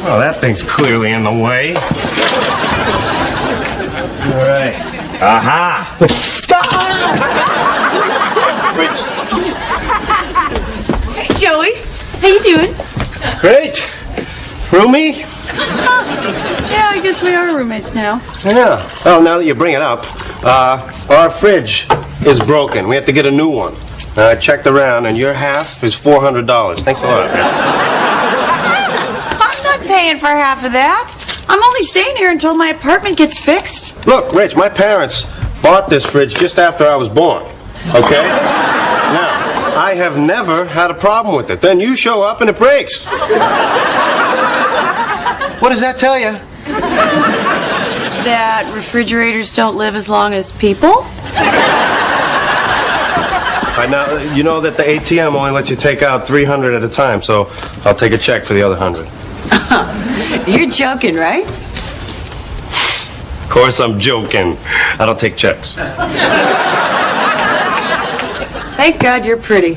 Oh, that thing's clearly in the way. All right. Aha! Hey, Joey. How you doing? Great. Roomie? Yeah, I guess we are roommates now. Yeah. Oh, now that you bring it up, our fridge is broken. We have to get a new one. I checked around, and your half is $400. Thanks a lot. I'm not paying for half of that. I'm only staying here until my apartment gets fixed. Look, Rich, my parents bought this fridge just after I was born. Okay? Now, I have never had a problem with it. Then you show up and it breaks. What does that tell you? That refrigerators don't live as long as people? Now, you know that the ATM only lets you take out 300 at a time, so I'll take a check for the other 100. You're joking, right? Of course I'm joking. I don't take checks. Thank God you're pretty.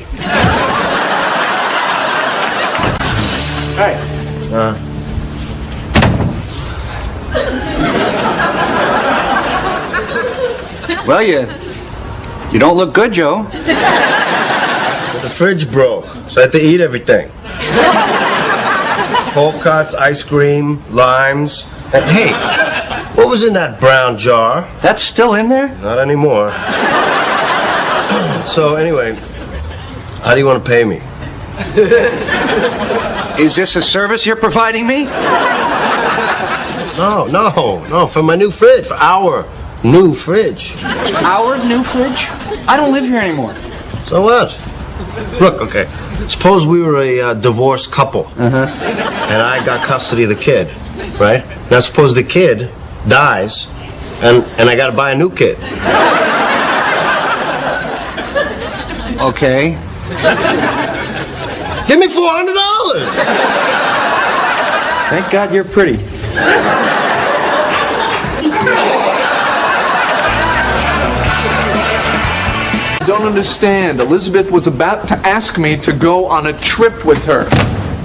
Hey. Well, you don't look good, Joe. The fridge broke, so I had to eat everything. Cold cuts, ice cream, limes. And, hey, what was in that brown jar? That's still in there? Not anymore. So anyway, how do you want to pay me? Is this a service you're providing me? No, for my new fridge, for our new fridge. Our new fridge? I don't live here anymore. So what? Look, okay, suppose we were a divorced couple, and I got custody of the kid, right? Now suppose the kid dies, and I got to buy a new kid. Okay. Give me $400. Thank God you're pretty. Don't understand. Elizabeth was about to ask me to go on a trip with her.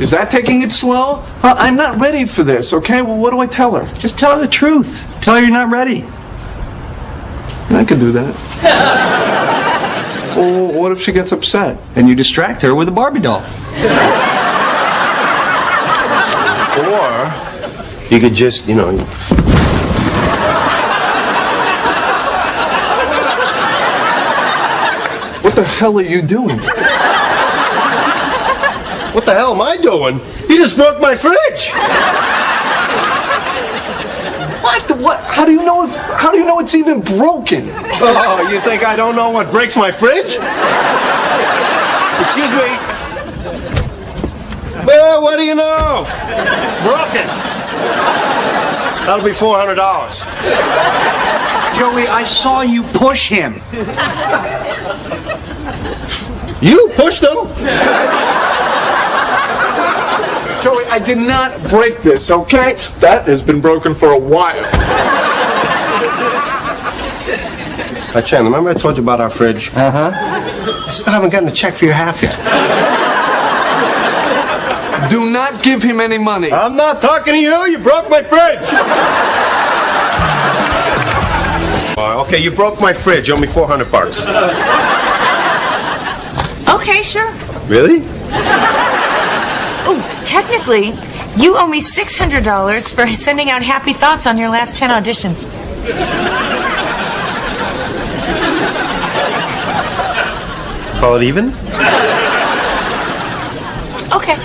Is that taking it slow? I'm not ready for this, okay? Well, what do I tell her? Just tell her the truth. Tell her you're not ready. I can do that. Well, what if she gets upset? Then you distract her with a Barbie doll. Or you could just, What the hell are you doing? What the hell am I doing? You just broke my fridge. What? How do you know it's even broken? Oh, you think I don't know what breaks my fridge? Excuse me. Well, what do you know? Broken. That'll be $400. Joey, I saw you push him. You pushed them. Joey, I did not break this, okay? That has been broken for a while. Chandler, remember I told you about our fridge? Uh-huh. I still haven't gotten the check for your half yet. Do not give him any money. I'm not talking to you. You broke my fridge. Okay, you broke my fridge. You owe me $400. Okay, sure. Really? Oh, technically, you owe me $600 for sending out happy thoughts on your last 10 auditions. Call it even? Okay.